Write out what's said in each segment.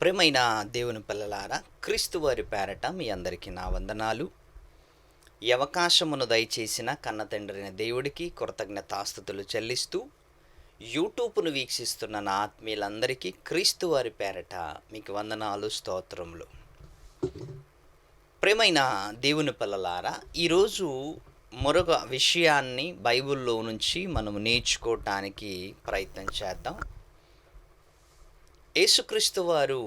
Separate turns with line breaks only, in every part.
ప్రియమైన దేవుని పిల్లలారా, క్రీస్తు వారి పేరట మీ అందరికీ నా వందనాలు. ఈ అవకాశమును దయచేసిన కన్న తండ్రైన దేవుడికి కృతజ్ఞతాస్తుతులు చెల్లిస్తూ, యూట్యూబ్ను వీక్షిస్తున్న నా ఆత్మీయులందరికీ క్రీస్తు వారి పేరట మీకు వందనాలు, స్తోత్రములు. ప్రియమైన దేవుని పిల్లలారా, ఈరోజు మరొక విషయాన్ని బైబిల్లో నుంచి మనం నేర్చుకోవటానికి ప్రయత్నం చేద్దాం. యేసుక్రీస్తు వారు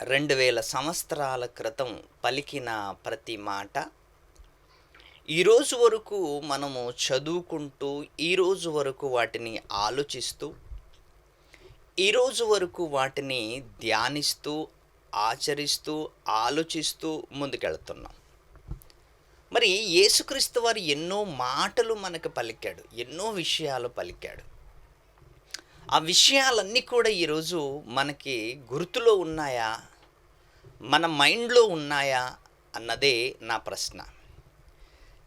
2000 సంవత్సరాల క్రితం పలికిన ప్రతి మాట ఈరోజు వరకు మనము చదువుకుంటూ, ఈరోజు వరకు వాటిని ఆలోచిస్తూ, ఈరోజు వరకు వాటిని ధ్యానిస్తూ, ఆచరిస్తూ, ఆలోచిస్తూ ముందుకెళ్తున్నాం. మరి యేసుక్రీస్తు వారు ఎన్నో మాటలు మనకు పలికాడు, ఎన్నో విషయాలు పలికాడు. ఆ విషయాలన్నీ కూడా ఈరోజు మనకి గుర్తులో ఉన్నాయా, మన మైండ్లో ఉన్నాయా అన్నదే నా ప్రశ్న.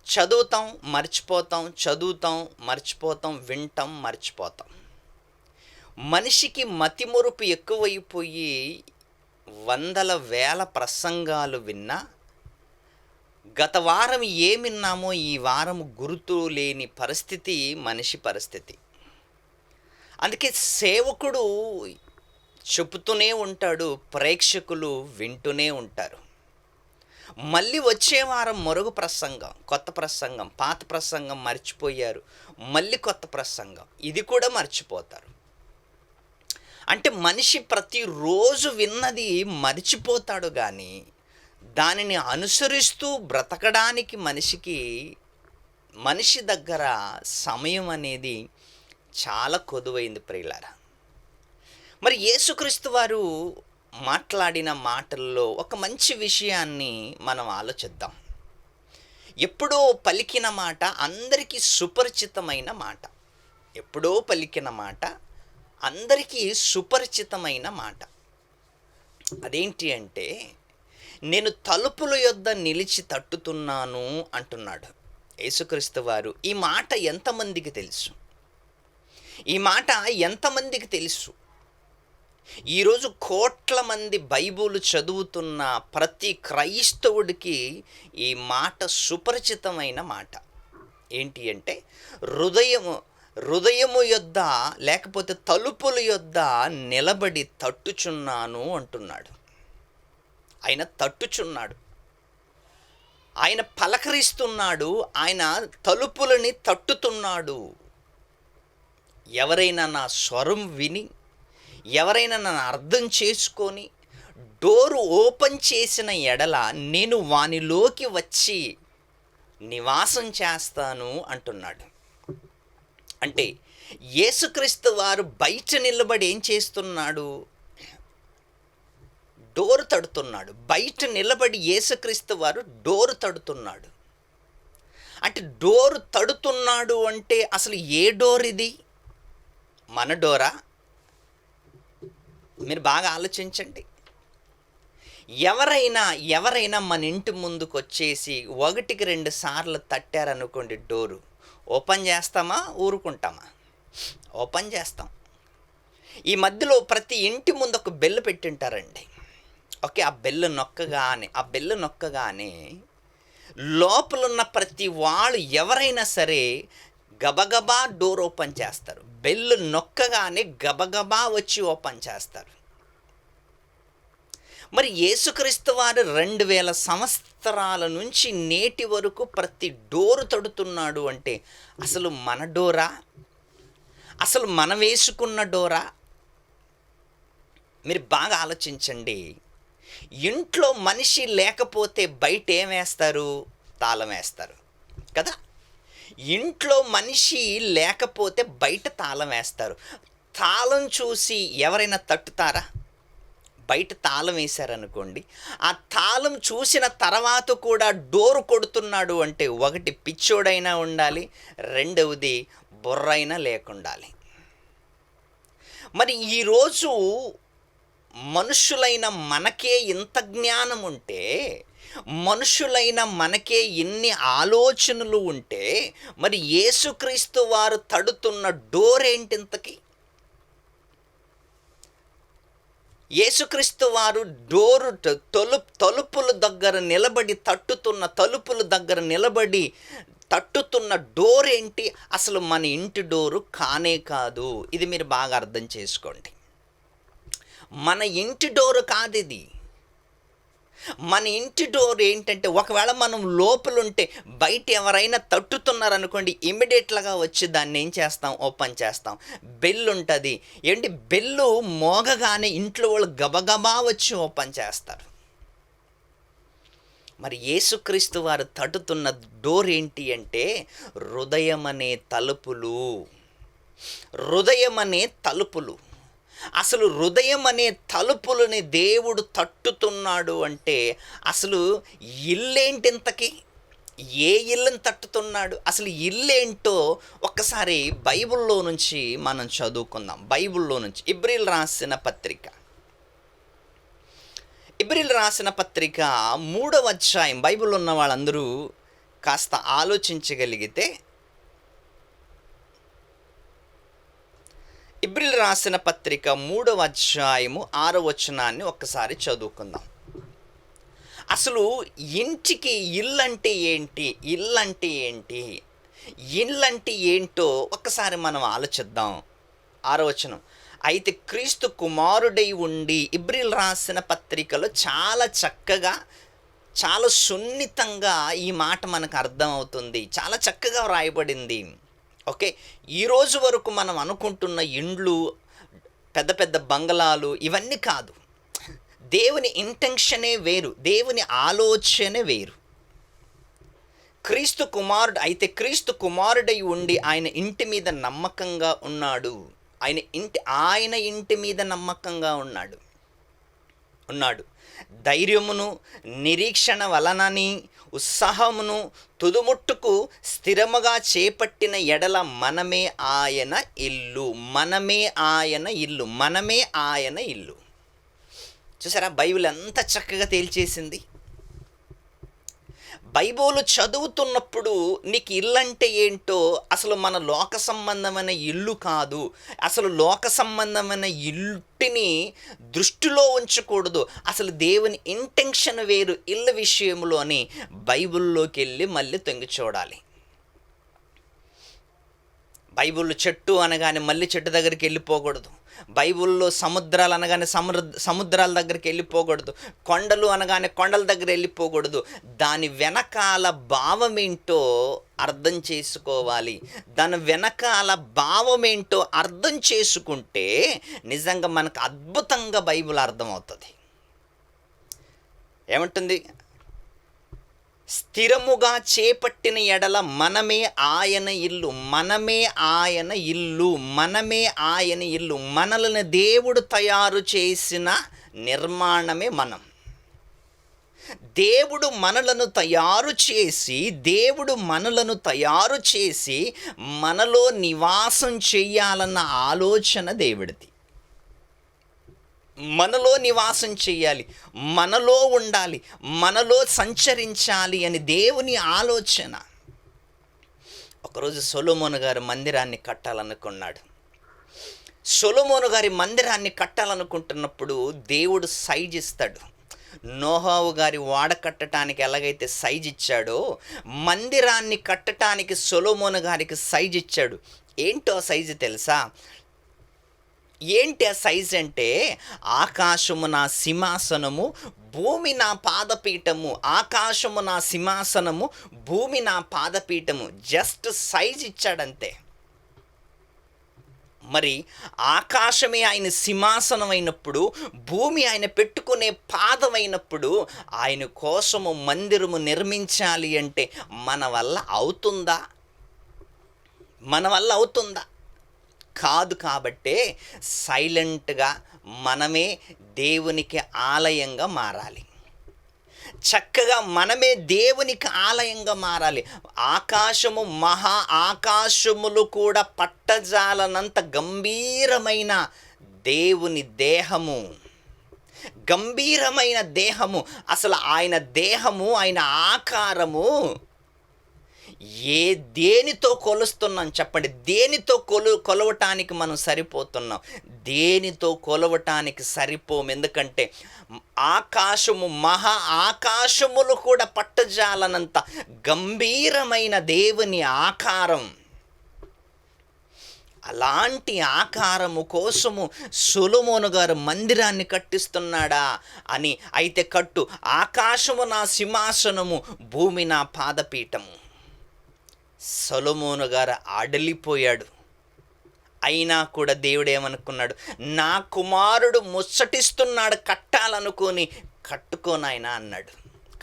చదువుతాం మర్చిపోతాం, చదువుతాం మర్చిపోతాం, వింటాం మర్చిపోతాం. మనిషికి మతిమరుపు ఎక్కువైపోయి వందల వేల ప్రసంగాలు విన్నా గత వారం ఏమిన్నామో ఈ వారం గుర్తు లేని పరిస్థితి మనిషి పరిస్థితి. అందుకే సేవకుడు చెబుతూనే ఉంటాడు, ప్రేక్షకులు వింటూనే ఉంటారు. మళ్ళీ వచ్చే వారం మరొక ప్రసంగం, కొత్త ప్రసంగం, పాత ప్రసంగం మర్చిపోయారు, మళ్ళీ కొత్త ప్రసంగం, ఇది కూడా మర్చిపోతారు. అంటే మనిషి ప్రతిరోజు విన్నది మర్చిపోతాడు, కానీ దానిని అనుసరిస్తూ బ్రతకడానికి మనిషి దగ్గర సమయం అనేది చాలా కొదువైంది ప్రియులారా. మరి యేసుక్రీస్తు వారు మాట్లాడిన మాటల్లో ఒక మంచి విషయాన్ని మనం ఆలోచిద్దాం. ఎప్పుడో పలికిన మాట, అందరికీ సుపరిచితమైన మాట. ఎప్పుడో పలికిన మాట, అందరికీ సుపరిచితమైన మాట. అదేంటి అంటే, నేను తలుపుల యొద్ద నిలిచి తట్టుతున్నాను అంటున్నాడు యేసుక్రీస్తు వారు. ఈ మాట ఎంతమందికి తెలుసు? ఈ మాట ఎంతమందికి తెలుసు? ఈరోజు కోట్ల మంది బైబిల్ చదువుతున్న ప్రతి క్రైస్తవుడికి ఈ మాట సుపరిచితమైన మాట. ఏంటి అంటే, హృదయము యొద్ద లేకపోతే తలుపుల యొద్ద నిలబడి తట్టుచున్నాను అంటున్నాడు. ఆయన తట్టుచున్నాడు, ఆయన పలకరిస్తున్నాడు, ఆయన తలుపులని తట్టుతున్నాడు. ఎవరైనా నా స్వరం విని, ఎవరైనా నన్ను అర్థం చేసుకొని డోరు ఓపెన్ చేసిన ఎడల నేను వానిలోకి వచ్చి నివాసం చేస్తాను అంటున్నాడు. అంటే యేసుక్రీస్తు వారు బయట నిలబడి ఏం చేస్తున్నాడు? డోరు తడుతున్నాడు. బయట నిలబడి యేసుక్రీస్తు వారు డోరు తడుతున్నాడు. అంటే డోరు తడుతున్నాడు అంటే అసలు ఏ డోర్ ఇది? మన డోరా? మీరు బాగా ఆలోచించండి. ఎవరైనా మన ఇంటి ముందుకు వచ్చేసి 1-2 సార్లు తట్టారనుకోండి, డోరు ఓపెన్ చేస్తామా, ఊరుకుంటామా? ఓపెన్ చేస్తాం. ఈ మధ్యలో ప్రతి ఇంటి ముందు ఒక బెల్ పెట్టింటారండి. ఓకే, ఆ బెల్ నొక్కగానే లోపలున్న ప్రతి వాళ్ళు ఎవరైనా సరే గబగబా డోర్ ఓపెన్ చేస్తారు. బెల్ నొక్కగానే గబగబా వచ్చి ఓపెన్ చేస్తారు. మరి యేసుక్రీస్తు వారు 2000 సంవత్సరాల నుంచి నేటి వరకు ప్రతి డోరు తడుతున్నాడు అంటే అసలు మన డోరా? అసలు మనం వేసుకున్న డోరా? మీరు బాగా ఆలోచించండి. ఇంట్లో మనిషి లేకపోతే బయట ఏం వేస్తారు? తాళం వేస్తారు కదా. ఇంట్లో మనిషి లేకపోతే బయట తాళం వేస్తారు. తాళం చూసి ఎవరైనా తట్టుతారా? బయట తాళం వేశారనుకోండి, ఆ తాళం చూసిన తర్వాత కూడా డోరు కొడుతున్నాడు అంటే ఒకటి పిచ్చోడైనా ఉండాలి, రెండవది బుర్రైనా లేకుండాలి. మరి ఈరోజు మనుషులైన మనకే ఇంత జ్ఞానం ఉంటే, మనుషులైన మనకే ఇన్ని ఆలోచనలు ఉంటే, మరి యేసుక్రీస్తు వారు తడుతున్న డోర్ ఏంటి ఇంతకీ? యేసుక్రీస్తు వారు డోరు తలుపుల దగ్గర నిలబడి తట్టుతున్న డోర్ ఏంటి? అసలు మన ఇంటి డోరు కానే కాదు. ఇది మీరు బాగా అర్థం చేసుకోండి. మన ఇంటి డోరు కాదు ఇది. మన ఇంటి డోర్ ఏంటంటే, ఒకవేళ మనం లోపలుంటే బయట ఎవరైనా తట్టుతున్నారనుకోండి, ఇమ్మీడియట్గా వచ్చి దాన్ని ఏం చేస్తాం? ఓపెన్ చేస్తాం. బెల్ ఉంటుంది ఏంటి, బెల్లు మోగగానే ఇంట్లో వాళ్ళు గబగబా వచ్చి ఓపెన్ చేస్తారు. మరి యేసుక్రీస్తు వారు తట్టుతున్న డోర్ ఏంటి అంటే, హృదయం అనే తలుపులు. అసలు హృదయం అనే తలుపులని దేవుడు తట్టుతున్నాడు అంటే, అసలు ఇల్లేంటి ఇంతకి? ఏ ఇల్లుని తట్టుతున్నాడు? అసలు ఇల్లేంటో ఒక్కసారి బైబిల్లో నుంచి మనం చదువుకుందాం. బైబిల్లో నుంచి ఇబ్రీలు రాసిన పత్రిక 3వ అధ్యాయం. బైబిల్ ఉన్న వాళ్ళందరూ కాస్త ఆలోచించగలిగితే, ఇబ్రీలు రాసిన పత్రిక 3వ అధ్యాయము 6వ వచనాన్ని ఒక్కసారి చదువుకుందాం. అసలు ఇంటికి ఇల్లంటే ఏంటి? ఇల్లంటే ఏంటో ఒక్కసారి మనం ఆలోచిద్దాం. 6వ వచనం. అయితే క్రీస్తు కుమారుడై ఉండి, ఇబ్రీలు రాసిన పత్రికలో చాలా చక్కగా, చాలా సున్నితంగా ఈ మాట మనకు అర్థమవుతుంది. చాలా చక్కగా వ్రాయబడింది. ఓకే, ఈరోజు వరకు మనం అనుకుంటున్న ఇండ్లు, పెద్ద పెద్ద బంగళాలు ఇవన్నీ కాదు. దేవుని ఇంటెన్షనే వేరు, దేవుని ఆలోచనే వేరు. క్రీస్తు కుమారుడై ఉండి ఆయన ఇంటి మీద నమ్మకంగా ఉన్నాడు. ఆయన ఇంటి మీద నమ్మకంగా ఉన్నాడు. ధైర్యమును, నిరీక్షణ వలనని, ఉత్సాహమును తుదుముట్టుకు స్థిరముగా చేపట్టిన ఎడల మనమే ఆయన ఇల్లు. చూసారా, బైబిల్ ఎంత చక్కగా తేల్చేసింది. బైబిల్ చదువుతున్నప్పుడు నీకు ఇల్లంటే ఏంటో, అసలు మన లోక సంబంధమైన ఇల్లు కాదు, అసలు లోక సంబంధమైన ఇంటిని దృష్టిలో ఉంచకూడదు, అసలు దేవుని ఇంటెన్షన్ వేరు ఇళ్ళ విషయంలో అని బైబిల్లోకి వెళ్ళి మళ్ళీ తొంగి చూడాలి. బైబిల్లో చెట్టు అనగానే మళ్ళీ చెట్టు దగ్గరికి వెళ్ళిపోకూడదు. బైబిల్లో సముద్రాలు అనగానే సముద్రాల దగ్గరికి వెళ్ళిపోకూడదు. కొండలు అనగానే కొండల దగ్గర వెళ్ళిపోకూడదు. దాని వెనకాల భావం ఏంటో అర్థం చేసుకోవాలి. దాని వెనకాల భావం ఏంటో అర్థం చేసుకుంటే నిజంగా మనకు అద్భుతంగా బైబిల్ అర్థమవుతుంది. ఏమంటుంది? స్థిరముగా చేపట్టిన ఎడల మనమే ఆయన ఇల్లు. మనల్ని దేవుడు తయారు చేసిన నిర్మాణమే మనం. దేవుడు మనలను తయారు చేసి మనలో నివాసం చెయ్యాలన్న ఆలోచన దేవుడిది. మనలో నివాసం చెయ్యాలి, మనలో ఉండాలి, మనలో సంచరించాలి అని దేవుని ఆలోచన. ఒకరోజు సొలొమోను గారు మందిరాన్ని కట్టాలనుకున్నాడు. సొలొమోను గారి మందిరాన్ని కట్టాలనుకుంటున్నప్పుడు దేవుడు సైజ్ ఇస్తాడు. నోహావు గారి వాడ కట్టడానికి ఎలాగైతే సైజ్ ఇచ్చాడో, మందిరాన్ని కట్టడానికి సొలొమోను గారికి సైజ్ ఇచ్చాడు. ఏంటో సైజు తెలుసా? ఏంటి ఆ సైజ్ అంటే, ఆకాశము నా సింహాసనము, భూమి నా పాదపీఠము. ఆకాశము నా సింహాసనము, భూమి నా పాదపీఠము. Just size ఇచ్చాడంతే. మరి ఆకాశమే ఆయన సింహాసనం అయినప్పుడు, భూమి ఆయన పెట్టుకునే పాదం అయినప్పుడు, ఆయన కోసము మందిరము నిర్మించాలి అంటే మన వల్ల అవుతుందా? కాదు. కాబట్టే సైలెంట్గా మనమే దేవునికి ఆలయంగా మారాలి. చక్కగా మనమే దేవునికి ఆలయంగా మారాలి. ఆకాశము, మహా ఆకాశములు కూడా పట్టజాలనంత గంభీరమైన దేవుని దేహము, అసలు ఆయన దేహము, ఆయన ఆకారము దేనితో కొలుస్తున్నాం చెప్పండి? దేనితో కొలవటానికి మనం సరిపోతున్నాం? దేనితో కొలవటానికి సరిపోం. ఎందుకంటే ఆకాశము, మహా ఆకాశములు కూడా పట్టజాలనంత గంభీరమైన దేవుని ఆకారం. అలాంటి ఆకారము కోసము సొలొమోను గారు మందిరాన్ని కట్టిస్తున్నాడా అని. అయితే కట్టు, ఆకాశము నా సింహాసనము, భూమి నా పాదపీఠము. సొలొమోను గారు అడలిపోయాడు. అయినా కూడా దేవుడు ఏమనుకున్నాడు? నా కుమారుడు ముచ్చటిస్తున్నాడు, కట్టాలనుకొని కట్టుకోనాయన అన్నాడు.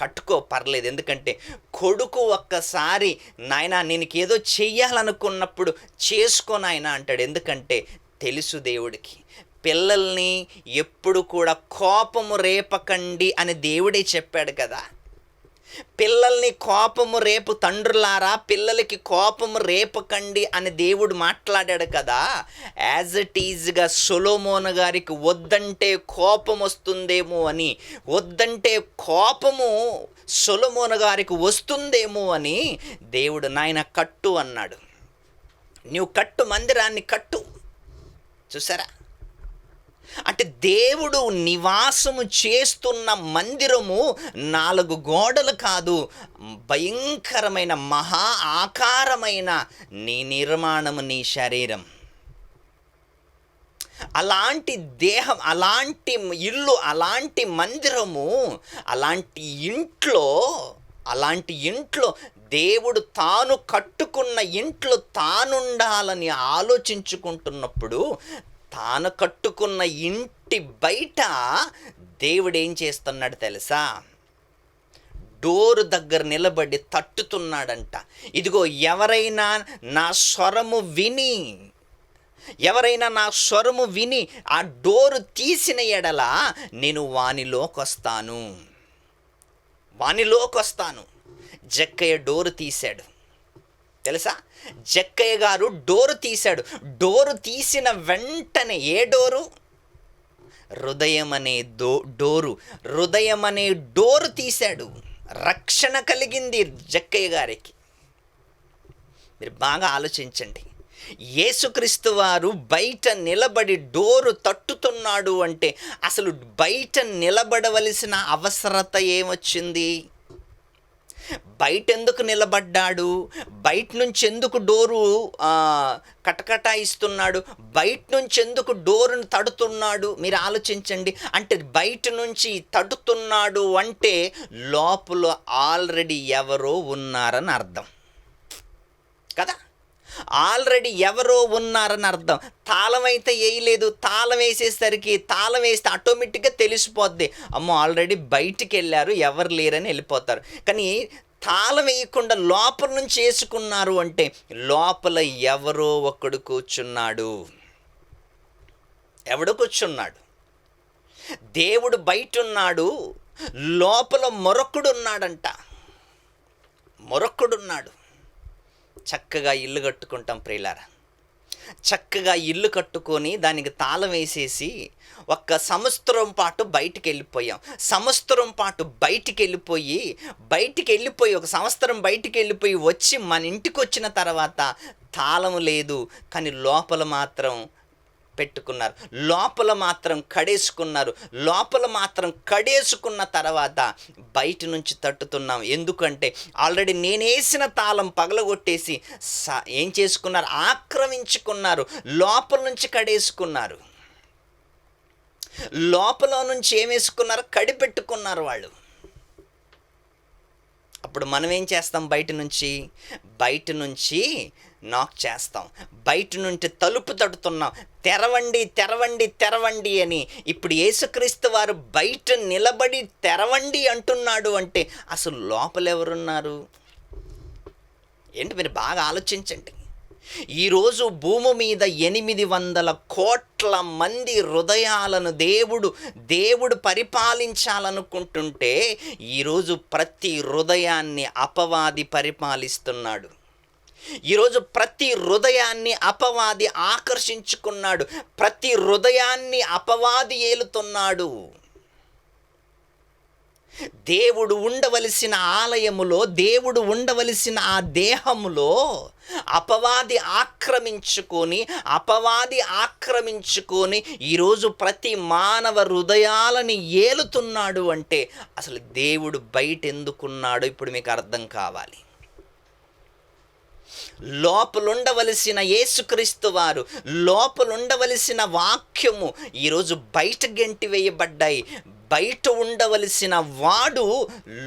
కట్టుకో, పర్లేదు. ఎందుకంటే కొడుకు ఒక్కసారి నాయనా నేనుకేదో చెయ్యాలనుకున్నప్పుడు చేసుకోనాయన అంటాడు. ఎందుకంటే తెలుసు దేవుడికి పిల్లల్ని ఎప్పుడు కూడా కోపము రేపకండి అని దేవుడే చెప్పాడు కదా. పిల్లల్ని కోపము రేపు తండ్రులారా, పిల్లలకి కోపము రేపకండి అని దేవుడు మాట్లాడాడు కదా. యాజ్ ఇట్ ఈజ్గా సొలొమోను గారికి వద్దంటే కోపం వస్తుందేమో అని, వద్దంటే కోపము సొలొమోను గారికి వస్తుందేమో అని దేవుడు నాయన కట్టు అన్నాడు. నువ్వు కట్టు, మందిరాన్ని కట్టు. చూసారా? అంటే దేవుడు నివాసము చేస్తున్న మందిరము 4 గోడలు కాదు, భయంకరమైన మహా ఆకారమైన నీ నిర్మాణము, నీ శరీరం. అలాంటి దేహం, అలాంటి ఇల్లు, అలాంటి మందిరము, అలాంటి ఇంట్లో దేవుడు తాను కట్టుకున్న ఇంట్లో తానుండాలని ఆలోచించుకుంటున్నప్పుడు, తాను కట్టుకున్న ఇంటి బయట దేవుడు ఏం చేస్తున్నాడు తెలుసా? డోరు దగ్గర నిలబడి తట్టుతున్నాడంట. ఇదిగో ఎవరైనా నా స్వరము విని ఆ డోరు తీసిన ఎడల నేను వానిలోకొస్తాను. జక్కయ్య డోరు తీశాడు తెలుసా? జక్కయ్య గారు డోరు తీశాడు. డోరు తీసిన వెంటనే, ఏ డోరు? హృదయం అనే డోరు తీశాడు. రక్షణ కలిగింది జక్కయ్య గారికి. మీరు బాగా ఆలోచించండి. యేసుక్రీస్తు వారు బయట నిలబడి డోరు తట్టుతున్నాడు అంటే అసలు బయట నిలబడవలసిన అవసరత ఏమొచ్చింది? బయట ఎందుకు నిలబడ్డాడు? బయట నుంచి ఎందుకు డోరు కటకటాయిస్తున్నాడు? బయట నుంచి ఎందుకు డోరును తడుతున్నాడు? మీరు ఆలోచించండి. అంటే బయట నుంచి తడుతున్నాడు అంటే లోపల ఆల్రెడీ ఎవరో ఉన్నారని అర్థం కదా. ఆల్రెడీ ఎవరో ఉన్నారని అర్థం. తాళం అయితే వేయలేదు. తాళం వేస్తే ఆటోమేటిక్గా తెలిసిపోద్ది, అమ్మో ఆల్రెడీ బయటికి వెళ్ళారు, ఎవరు లేరని వెళ్ళిపోతారు. కానీ తాళం వేయకుండా లోపల నుంచి వేసుకున్నారు అంటే లోపల ఎవరో ఒకడు కూర్చున్నాడు. ఎవడు కూర్చున్నాడు? దేవుడు బయట ఉన్నాడు, లోపల మరొకడున్నాడంట. మరొకడున్నాడు. చక్కగా ఇల్లు కట్టుకుంటాం ప్రియులారా. చక్కగా ఇల్లు కట్టుకొని దానికి తాళం వేసేసి ఒక్క సంవత్సరం పాటు బయటికి వెళ్ళిపోయాం. సంవత్సరం పాటు బయటికి వెళ్ళిపోయి ఒక సంవత్సరం బయటికి వెళ్ళిపోయి వచ్చి మన ఇంటికి వచ్చిన తర్వాత తాళం లేదు, కానీ లోపల మాత్రం పెట్టుకున్నారు, లోపల మాత్రం కడేసుకున్న తర్వాత బయట నుంచి తట్టుతున్నాం. ఎందుకంటే ఆల్రెడీ నేనేసిన తాళం పగలగొట్టేసి ఏం చేసుకున్నారు? ఆక్రమించుకున్నారు. లోపల నుంచి కడేసుకున్నారు. లోపల నుంచి ఏమేసుకున్నారు? కడిపెట్టుకున్నారు వాళ్ళు. అప్పుడు మనం ఏం చేస్తాం? బయట నుంచి నాక్ చేస్తాం. బయట నుంచి తలుపు తడుతున్నాం, తెరవండి అని. ఇప్పుడు యేసుక్రీస్తు వారు బయట నిలబడి తెరవండి అంటున్నాడు అంటే అసలు లోపల ఎవరున్నారు? ఏంటి? మీరు బాగా ఆలోచించండి. ఈరోజు భూమి మీద 800 కోట్ల మంది హృదయాలను దేవుడు పరిపాలించాలనుకుంటుంటే ఈరోజు ప్రతి హృదయాన్ని అపవాది పరిపాలిస్తున్నాడు. ఈరోజు ప్రతి హృదయాన్ని అపవాది ఆకర్షించుకున్నాడు. ప్రతి హృదయాన్ని అపవాది ఏలుతున్నాడు. దేవుడు ఉండవలసిన ఆలయములో, దేవుడు ఉండవలసిన ఆ దేహములో అపవాది ఆక్రమించుకొని ఈరోజు ప్రతి మానవ హృదయాలని ఏలుతున్నాడు అంటే అసలు దేవుడు బయట ఎందుకున్నాడో ఇప్పుడు మీకు అర్థం కావాలి. లోపలుండవలసిన యేసుక్రీస్తు వారు, లోపలుండవలసిన వాక్యము ఈరోజు బయట గెంటి వేయబడ్డాయి. బయట ఉండవలసిన వాడు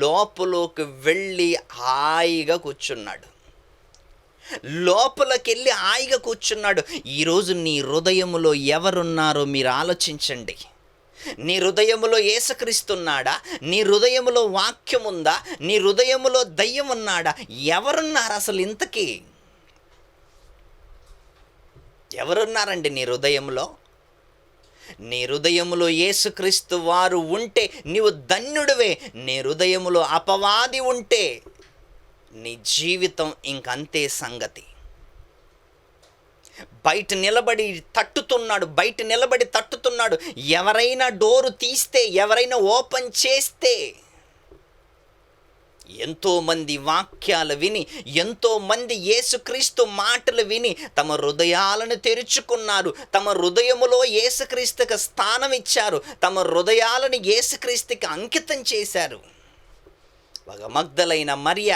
లోపలికి వెళ్ళి హాయిగా కూర్చున్నాడు. లోపలికెళ్ళి హాయిగా కూర్చున్నాడు. ఈరోజు నీ హృదయములో ఎవరున్నారో మీరు ఆలోచించండి. నీ హృదయములో యేసుక్రీస్తున్నాడా? నీ హృదయములో వాక్యం ఉందా? నీ హృదయములో దయ్యం ఉన్నాడా? ఎవరున్నారు అసలు ఇంతకీ? ఎవరున్నారండి నీ హృదయంలో? నీ హృదయములో యేసుక్రీస్తు వారు ఉంటే నీవు ధన్యుడివే. నీ హృదయములో అపవాది ఉంటే నీ జీవితం ఇంకంతే సంగతి. బయట నిలబడి తట్టుతున్నాడు. ఎవరైనా డోరు తీస్తే, ఎవరైనా ఓపెన్ చేస్తే, ఎంతోమంది వాక్యాలు విని, ఎంతోమంది యేసుక్రీస్తు మాటలు విని తమ హృదయాలను తెరుచుకున్నారు. తమ హృదయములో యేసుక్రీస్తుకి స్థానం ఇచ్చారు. తమ హృదయాలను యేసుక్రీస్తుకి అంకితం చేశారు. ఒక మగ్దలైన మరియ,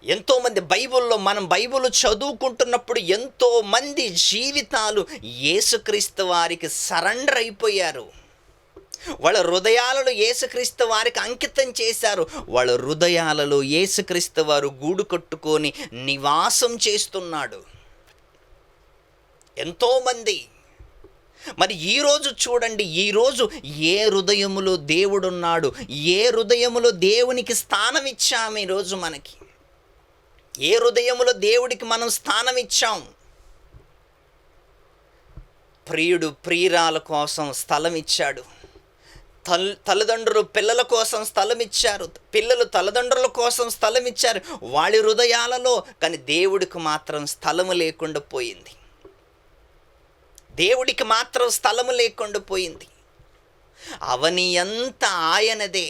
ఎంతోమంది మనం బైబిల్ చదువుకుంటున్నప్పుడు ఎంతోమంది జీవితాలు యేసుక్రీస్తు వారికి సరెండర్ అయిపోయారు. వాళ్ళ హృదయాలలో యేసుక్రీస్తు వారికి అంకితం చేశారు. వాళ్ళ హృదయాలలో యేసుక్రీస్తు వారు గూడు కట్టుకొని నివాసం చేస్తున్నాడు. ఎంతోమంది. మరి ఈరోజు చూడండి, ఈరోజు ఏ హృదయములో దేవుడున్నాడు? ఏ హృదయములో దేవునికి స్థానం ఇచ్చాము? ఈరోజు మనకి ఏ హృదయములో దేవుడికి మనం స్థానం ఇచ్చాం? ప్రియుడు ప్రియురాల కోసం స్థలం ఇచ్చాడు. తల్లిదండ్రులు పిల్లల కోసం స్థలం ఇచ్చారు. పిల్లలు తల్లిదండ్రుల కోసం స్థలం ఇచ్చారు వాళ్ళ హృదయాలలో. కానీ దేవుడికి మాత్రం స్థలము లేకుండా పోయింది. దేవుడికి మాత్రం స్థలము లేకుండా పోయింది. అవని అంతా ఆయనదే,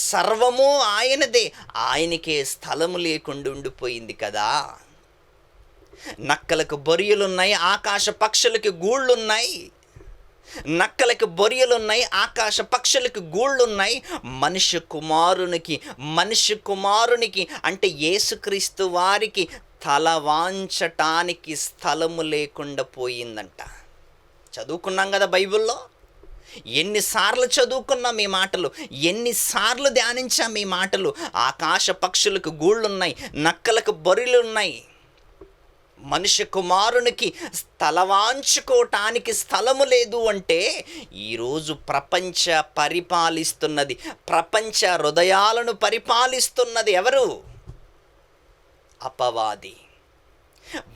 సర్వము ఆయనదే. ఆయనకే స్థలము లేకుండా ఉండిపోయింది కదా. నక్కలకు బొరియలున్నాయి, ఆకాశ పక్షులకి గూళ్ళున్నాయి. నక్కలకి బొరియలున్నాయి, ఆకాశ పక్షులకి గూళ్ళున్నాయి. మనిషి కుమారునికి అంటే యేసుక్రీస్తు వారికి తల వాంచటానికి స్థలము లేకుండా పోయిందంట. చదువుకున్నాం కదా బైబిల్లో. ఎన్నిసార్లు చదువుకున్నాం ఈ మాటలు, ఎన్నిసార్లు ధ్యానించాం ఈ మాటలు. ఆకాశ పక్షులకు గూళ్ళున్నాయి, నక్కలకు బొరియలున్నాయి. మనిషి కుమారునికి తలవాంచుకోవటానికి స్థలము లేదు అంటే ఈరోజు ప్రపంచ హృదయాలను పరిపాలిస్తున్నది ఎవరు? అపవాది.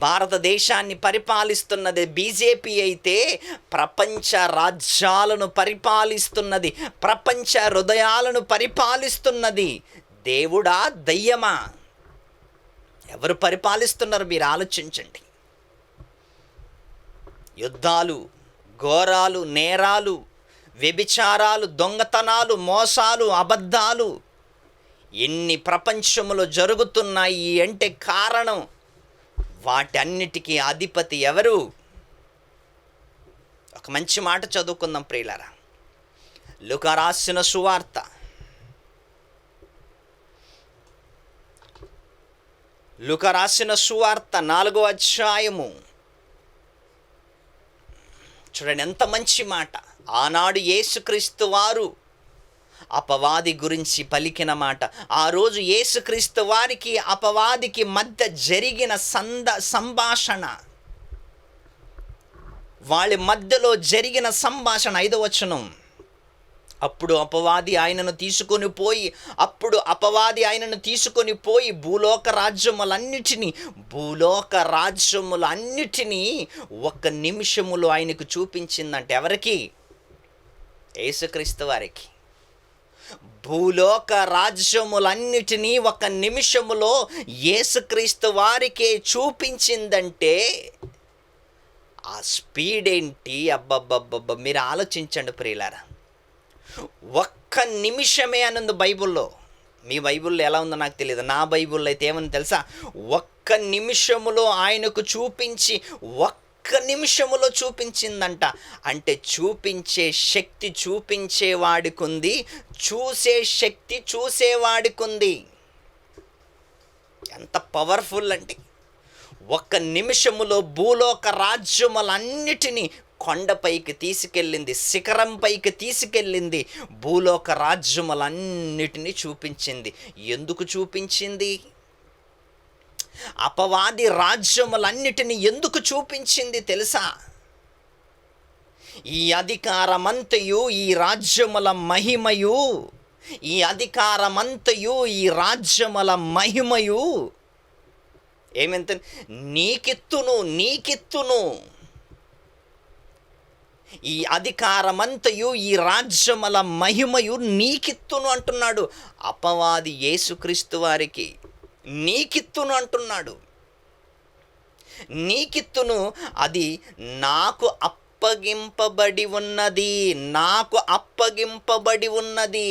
భారతదేశాన్ని పరిపాలిస్తున్నది బీజేపీ అయితే ప్రపంచ రాజ్యాలను పరిపాలిస్తున్నది, ప్రపంచ హృదయాలను పరిపాలిస్తున్నది దేవుడా దయ్యమా? ఎవరు పరిపాలిస్తున్నారు మీరు ఆలోచించండి. యుద్ధాలు, ఘోరాలు, నేరాలు, వ్యభిచారాలు, దొంగతనాలు, మోసాలు, అబద్ధాలు ఎన్ని ప్రపంచంలో జరుగుతున్నాయి అంటే కారణం వాటన్నిటికీ అధిపతి ఎవరు? ఒక మంచి మాట చదువుకుందాం ప్రియులారా. లూకా రాసిన సువార్త 4వ అధ్యాయము. చూడండి ఎంత మంచి మాట. ఆనాడు యేసుక్రీస్తు వారు అపవాది గురించి పలికిన మాట. ఆ రోజు యేసుక్రీస్తు వారికి అపవాదికి మధ్య జరిగిన సంభాషణ, వాళ్ళ మధ్యలో జరిగిన సంభాషణ 5వ వచనం. అప్పుడు అపవాది ఆయనను తీసుకొని పోయి భూలోక రాజ్యములన్నిటినీ ఒక్క నిమిషములో ఆయనకు చూపించిందంటే ఎవరికి? యేసుక్రీస్తు వారికి. భూలోక రాజ్యములన్నిటినీ ఒక నిమిషములో యేసుక్రీస్తు వారికే చూపించిందంటే ఆ స్పీడ్ ఏంటి! అబ్బబ్బబ్బబ్బ! మీరు ఆలోచించండి ప్రియులారా. ఒక్క నిమిషమే అని ఉంది బైబిల్లో. మీ బైబిల్లో ఎలా ఉందో నాకు తెలియదు, నా బైబిల్లో అయితే ఏమని తెలుసా? ఒక్క నిమిషములో ఆయనకు చూపించి, ఒక్క నిమిషములో చూపించిందంట. అంటే చూపించే శక్తి చూపించేవాడికి ఉంది, చూసే శక్తి చూసేవాడికి ఉంది. ఎంత పవర్ఫుల్ అంటే, ఒక్క నిమిషములో భూలోక రాజ్యములన్నిటినీ కొండపైకి తీసుకెళ్ళింది, శిఖరంపైకి తీసుకెళ్ళింది, భూలోక రాజ్యములన్నిటినీ చూపించింది. ఎందుకు చూపించింది? అపవాది రాజ్యములన్నిటినీ ఎందుకు చూపించింది తెలుసా? ఈ అధికారమంతయు, ఈ రాజ్యముల మహిమయు, ఈ అధికారమంతయు, ఈ రాజ్యముల మహిమయు ఏమెంత నీకిత్తును. ఈ అధికారమంతయు, ఈ రాజ్యముల మహిమయు నీకిత్తును అంటున్నాడు అపవాది యేసుక్రీస్తు వారికి. నీకిత్తును అంటున్నాడు. నీకిత్తును, అది నాకు అప్పగింపబడి ఉన్నది, నాకు అప్పగింపబడి ఉన్నది.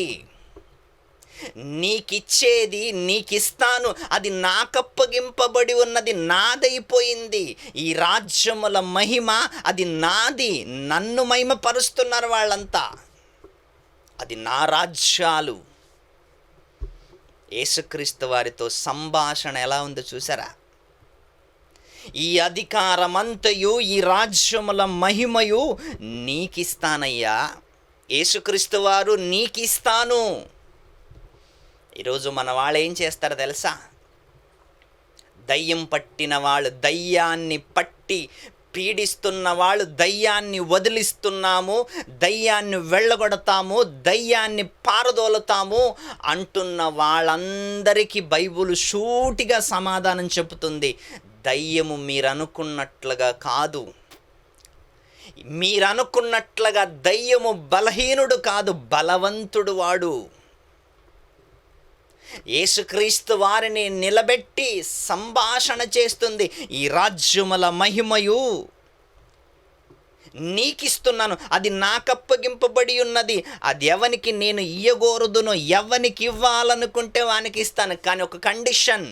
నీకిచ్చేది, నీకిస్తాను, అది నాకప్పగింపబడి ఉన్నది, నాదైపోయింది. ఈ రాజ్యముల మహిమ అది నాది. నన్ను మహిమపరుస్తున్నారు వాళ్ళంతా. అది నా రాజ్యాలు. యేసుక్రీస్తు వారితో సంభాషణ ఎలా ఉందో చూసారా? ఈ అధికారమంతయు, ఈ రాజ్యముల మహిమయు నీకిస్తానయ్యా. యేసుక్రీస్తు వారు నీకిస్తాను. ఈరోజు మన వాళ్ళు ఏం చేస్తారో తెలుసా? దయ్యం పట్టిన వాళ్ళు, దయ్యాన్ని పట్టి పీడిస్తున్న వాళ్ళు, దయ్యాన్ని వదిలిస్తున్నాము, దయ్యాన్ని వెళ్ళగొడతాము, దయ్యాన్ని పారదోలుతాము అంటున్న వాళ్ళందరికీ బైబిల్ సూటిగా సమాధానం చెబుతుంది. దయ్యము మీరనుకున్నట్లుగా కాదు. మీరనుకున్నట్లుగా దయ్యము బలహీనుడు కాదు, బలవంతుడు వాడు. యేసుక్రీస్తు వారిని నిలబెట్టి సంభాషణ చేస్తుంది. ఈ రాజ్యముల మహిమయు నీకిస్తున్నాను, అది నాకప్పగింపబడి ఉన్నది. అది ఎవనికి నేను ఇయ్యగోరుదునో, ఎవనికి ఇవ్వాలనుకుంటే వానికి ఇస్తాను. కానీ ఒక కండిషన్,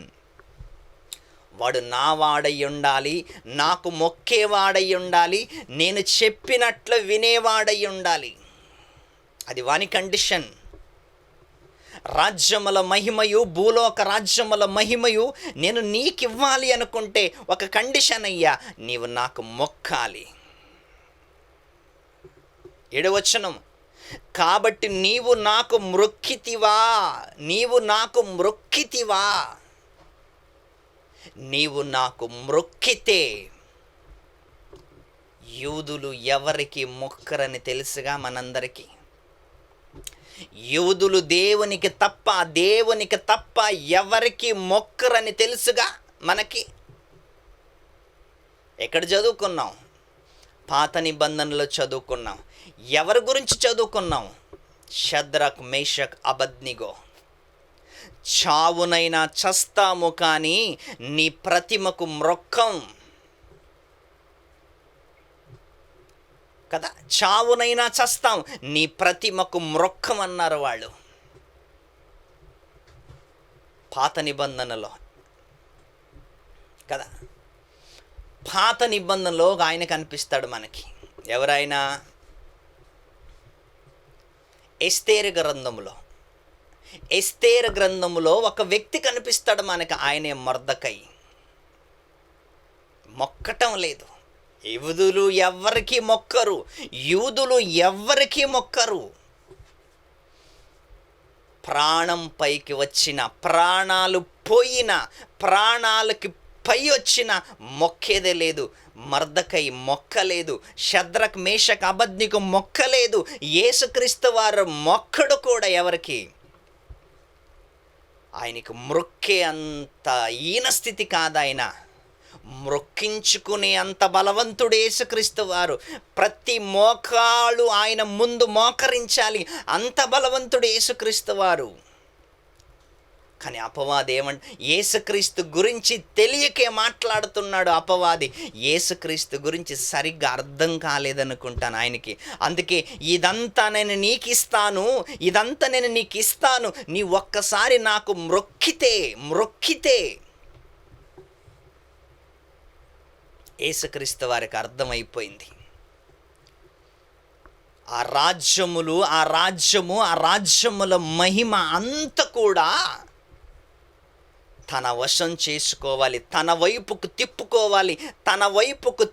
వాడు నా వాడై ఉండాలి, నాకు మొక్కేవాడై ఉండాలి, నేను చెప్పినట్లు వినేవాడై ఉండాలి. అది వాని కండిషన్. రాజ్యముల మహిమయు, భూలోక రాజ్యముల మహిమయు నేను నీకివ్వాలి అనుకుంటే ఒక కండిషన్ అయ్యా, నీవు నాకు మొక్కాలి. 7వ వచనం, కాబట్టి నీవు నాకు మ్రొక్కితివా, నీవు నాకు మ్రొక్కితివా. నీవు నాకు మ్రొక్కితే, యూదులు ఎవరికి మొక్కరని తెలుసుగా మనందరికీ. యూదులు దేవునికి తప్ప ఎవరికి మొక్కరని తెలుసుగా మనకి. ఎక్కడ చదువుకున్నాం? పాత నిబంధనలో చదువుకున్నాం. ఎవరి గురించి చదువుకున్నాం? షద్రక్, మేషక్, అబద్నిగో. చావునైనా చస్తాము కానీ నీ ప్రతిమకు మ్రొక్కం కదా. చావునైనా చస్తాం, నీ ప్రతిమకు మ్రొక్కం అన్నారు వాళ్ళు పాత నిబంధనలో కదా. పాత నిబంధనలో ఆయన కనిపిస్తాడు మనకి. ఎవరైనా? ఎస్తేరు గ్రంథములో ఒక వ్యక్తి కనిపిస్తాడు మనకి. ఆయనే మొర్దెకై. మొక్కటం లేదు. యూదులు ఎవ్వరికి మొక్కరు. ప్రాణం పైకి వచ్చిన, ప్రాణాలు పోయిన, ప్రాణాలకి పై వచ్చిన మొక్కేదే లేదు. మొర్దెకై మొక్కలేదు. షద్రక్, మేషక్, అబద్నిగో మొక్కలేదు. యేసుక్రీస్తు వారు మొక్కడు కూడా ఎవరికి. ఆయనకు మొక్కే అంత ఈన స్థితి కాదు. ఆయన మొక్కించుకునే అంత బలవంతుడు యేసుక్రీస్తు వారు. ప్రతి మోకాలు ఆయన ముందు మోకరించాలి, అంత బలవంతుడు యేసుక్రీస్తు వారు. కానీ అపవాది యేసుక్రీస్తు గురించి తెలియకే మాట్లాడుతున్నాడు అపవాది. యేసుక్రీస్తు గురించి సరిగ్గా అర్థం కాలేదనుకుంటాను ఆయనకి. అందుకే ఇదంతా నేను నీకు ఇస్తాను, నీ ఒక్కసారి నాకు మ్రొక్కితే యేసుక్రీస్తు వారికి అర్థమైపోయింది. ఆ రాజ్యముల మహిమ అంత కూడా తన వశం చేసుకోవాలి, తన వైపుకు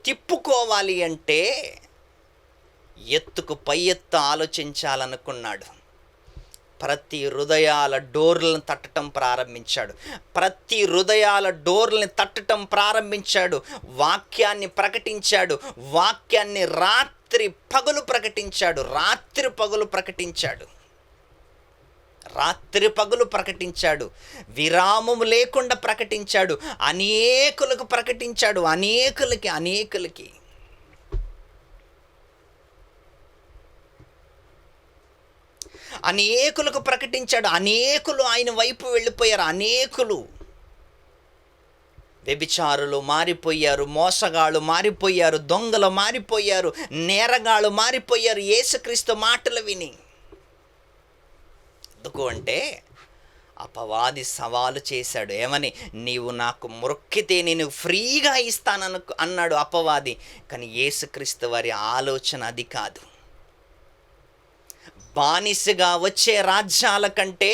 తిప్పుకోవాలి అంటే పై ఎత్తు ఆలోచించాలనుకున్నాడు. ప్రతి హృదయాల డోర్లను తట్టడం ప్రారంభించాడు. వాక్యాన్ని ప్రకటించాడు. వాక్యాన్ని రాత్రి పగలు ప్రకటించాడు. విరామము లేకుండా ప్రకటించాడు. అనేకులకు ప్రకటించాడు. అనేకులకి అనేకులు ఆయన వైపు వెళ్ళిపోయారు. వ్యభిచారులు మారిపోయారు, మోసగాళ్ళు మారిపోయారు, దొంగలు మారిపోయారు, నేరగాళ్ళు మారిపోయారు యేసుక్రీస్తు మాటలు విని. ఎందుకు అంటే అపవాది సవాలు చేశాడు. ఏమని? నీవు నాకు మొక్కితే నేను ఫ్రీగా ఇస్తాను అన్నాడు అపవాది. కానీ యేసుక్రీస్తు వారి ఆలోచన అది కాదు. బానిసగా వచ్చే రాజ్యాల కంటే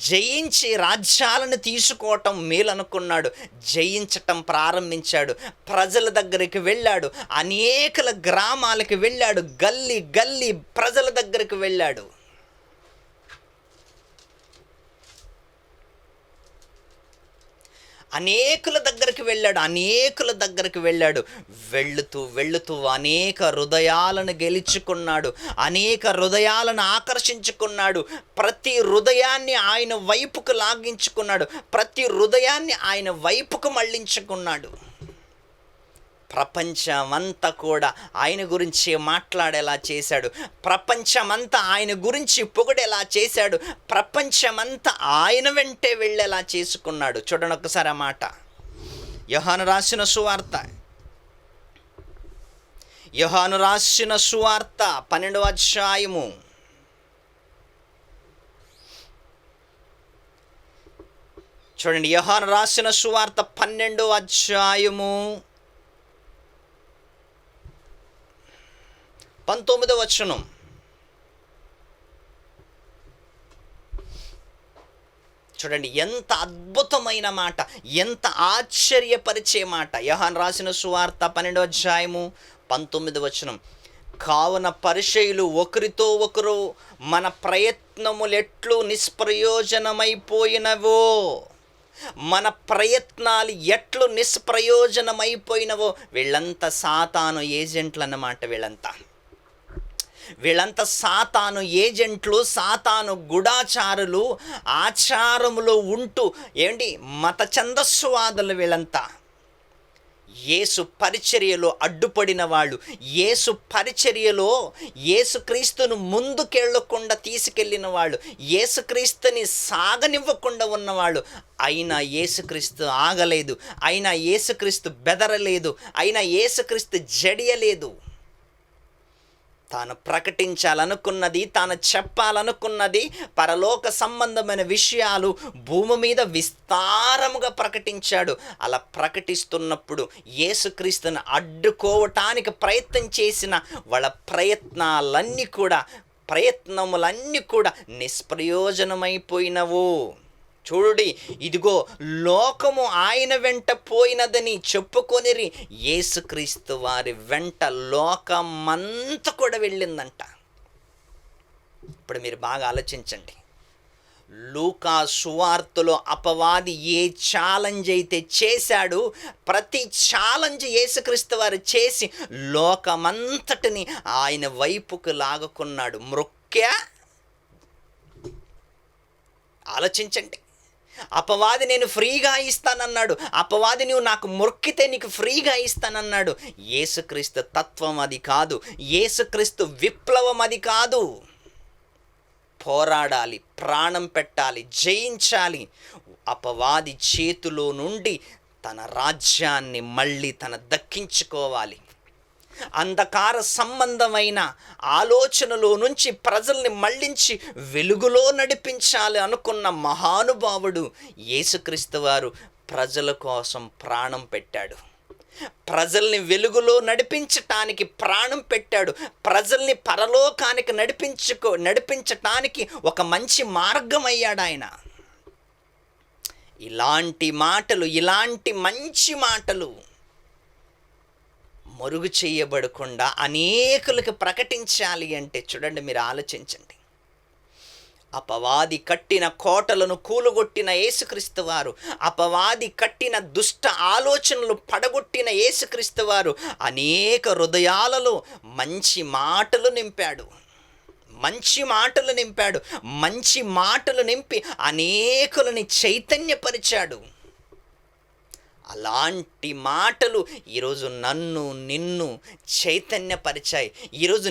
జయించి రాజ్యాలను తీసుకోవటం మేలనుకున్నాడు. జయించటం ప్రారంభించాడు. ప్రజల దగ్గరికి వెళ్ళాడు. అనేకల గ్రామాలకు వెళ్ళాడు. గల్లీ ప్రజల దగ్గరికి వెళ్ళాడు. అనేకుల దగ్గరికి వెళ్ళాడు. వెళుతూ అనేక హృదయాలను గెలుచుకున్నాడు. అనేక హృదయాలను ఆకర్షించుకున్నాడు. ప్రతి హృదయాన్ని ఆయన వైపుకు లాగించుకున్నాడు. ప్రతి హృదయాన్ని ఆయన వైపుకు మళ్ళించుకున్నాడు. ప్రపంచమంతా కూడా ఆయన గురించి మాట్లాడేలా చేశాడు. ప్రపంచమంతా ఆయన గురించి పొగిడేలా చేశాడు. ప్రపంచమంతా ఆయన వెంటే వెళ్ళేలా చేసుకున్నాడు. చూడండి ఒకసారి ఆ మాట. యోహాను రాసిన సువార్త 12వ అధ్యాయము. చూడండి, యోహాను రాసిన సువార్త 12వ అధ్యాయము 19వ వచనం. చూడండి ఎంత అద్భుతమైన మాట, ఎంత ఆశ్చర్యపరిచే మాట. యోహాను రాసిన సువార్త 12వ అధ్యాయము 19వ వచనం. కావున పరిసయ్యులు ఒకరితో ఒకరు మన ప్రయత్నములెట్లు నిష్ప్రయోజనమైపోయినవో, మన ప్రయత్నాలు ఎట్లు నిష్ప్రయోజనమైపోయినవో. వీళ్ళంతా సాతాను ఏజెంట్లు అన్నమాట. వీళ్ళంతా సాతాను ఏజెంట్లు, సాతాను గుడాచారులు, ఆచారములో ఉంటూ మత ఛందస్సువాదులు. వీళ్ళంతా యేసు పరిచర్యలో అడ్డుపడిన వాళ్ళు, యేసు పరిచర్యలో యేసుక్రీస్తును ముందుకెళ్ళకుండా తీసుకెళ్ళిన వాళ్ళు, యేసుక్రీస్తుని సాగనివ్వకుండా ఉన్నవాళ్ళు. అయినా యేసుక్రీస్తు ఆగలేదు, అయినా యేసుక్రీస్తు బెదరలేదు, అయినా యేసుక్రీస్తు జడియలేదు. తాను ప్రకటించాలనుకున్నది, తాను చెప్పాలనుకున్నది, పరలోక సంబంధమైన విషయాలు భూమి మీద విస్తారముగా ప్రకటించాడు. అలా ప్రకటిస్తున్నప్పుడు యేసుక్రీస్తును అడ్డుకోవటానికి ప్రయత్నం చేసిన వాళ్ళ ప్రయత్నములన్నీ కూడా నిష్ప్రయోజనమైపోయినవు. చూడుడి, ఇదిగో లోకము ఆయన వెంట పోయినదని చెప్పుకొనిరి, యేసుక్రీస్తు వారి వెంట లోకమంతా కూడా వెళ్ళిందంట. ఇప్పుడు మీరు బాగా ఆలోచించండి. లూకా సువార్తలో అపవాది ఏ ఛాలెంజ్ అయితే చేశాడు, ప్రతి ఛాలెంజ్ యేసుక్రీస్తు వారు చేసి లోకమంతటిని ఆయన వైపుకు లాగుకున్నాడు. ఆలోచించండి. అపవాది నేను ఫ్రీగా ఇస్తానన్నాడు. అపవాది నువ్వు నాకు మొక్కితే నీకు ఫ్రీగా ఇస్తానన్నాడు. యేసుక్రీస్తు తత్వం అది కాదు. యేసుక్రీస్తు విప్లవం అది కాదు. పోరాడాలి, ప్రాణం పెట్టాలి, జయించాలి. అపవాది చేతిలో నుండి తన రాజ్యాన్ని మళ్ళీ దక్కించుకోవాలి. అంధకార సంబంధమైన ఆలోచనలో నుంచి ప్రజల్ని మళ్ళించి వెలుగులో నడిపించాలి అనుకున్న మహానుభావుడు యేసుక్రీస్తు వారు ప్రజల కోసం ప్రాణం పెట్టాడు. ప్రజల్ని వెలుగులో నడిపించటానికి ప్రాణం పెట్టాడు. ప్రజల్ని పరలోకానికి నడిపించటానికి ఒక మంచి మార్గం అయ్యాడు ఆయన. ఇలాంటి మంచి మాటలు మరుగు చేయబడకుండా అనేకులకు ప్రకటించాలి అంటే చూడండి, మీరు ఆలోచించండి. అపవాది కట్టిన కోటలను కూలగొట్టిన యేసుక్రీస్తు వారు, అపవాది కట్టిన దుష్ట ఆలోచనలు పడగొట్టిన యేసుక్రీస్తు వారు అనేక హృదయాలలో మంచి మాటలు నింపాడు. మంచి మాటలు నింపి అనేకులని చైతన్యపరిచాడు. అలాంటి మాటలు ఈరోజు నిన్ను చైతన్యపరిచాయి. ఈరోజు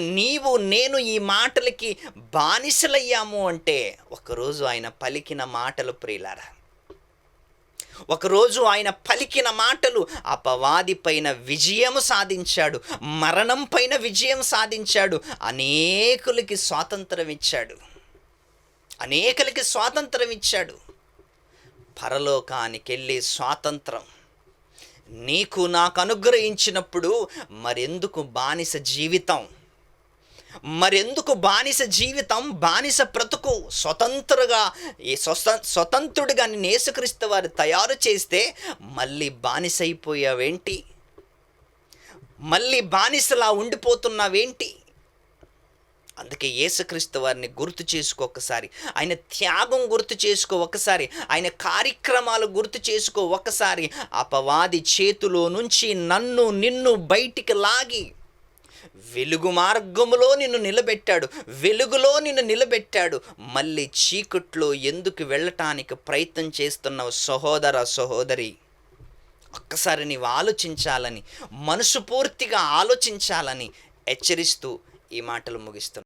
నేను ఈ మాటలకి బానిసలయ్యాము అంటే ఒకరోజు ఆయన పలికిన మాటలు ప్రియులారా, ఒకరోజు ఆయన పలికిన మాటలు అపవాది పైన విజయం సాధించాడు, మరణం పైన విజయం సాధించాడు, అనేకులకి స్వాతంత్రం ఇచ్చాడు. పరలోకానికి వెళ్ళే స్వాతంత్రం నీకు నాకు అనుగ్రహించినప్పుడు మరెందుకు బానిస జీవితం, బానిస బ్రతుకు? స్వతంత్రుడిగా నిన్ను యేసుక్రీస్తు వారు తయారు చేస్తే మళ్ళీ బానిస అయిపోయావేంటి? మళ్ళీ బానిసలా ఉండిపోతున్నావేంటి? అందుకే యేసుక్రీస్తు వారిని గుర్తు చేసుకో ఒకసారి, ఆయన త్యాగం గుర్తు చేసుకో ఒకసారి, ఆయన కార్యక్రమాలు గుర్తు చేసుకో ఒకసారి. అపవాది చేతిలో నుంచి నిన్ను బయటికి లాగి వెలుగు మార్గములో వెలుగులో నిన్ను నిలబెట్టాడు. మళ్ళీ చీకట్లో ఎందుకు వెళ్ళటానికి ప్రయత్నం చేస్తున్నావు సహోదరి? ఒక్కసారి నీవు ఆలోచించాలని, మనసు పూర్తిగా ఆలోచించాలని హెచ్చరిస్తూ ఈ మాటలు ముగిస్తున్నాను.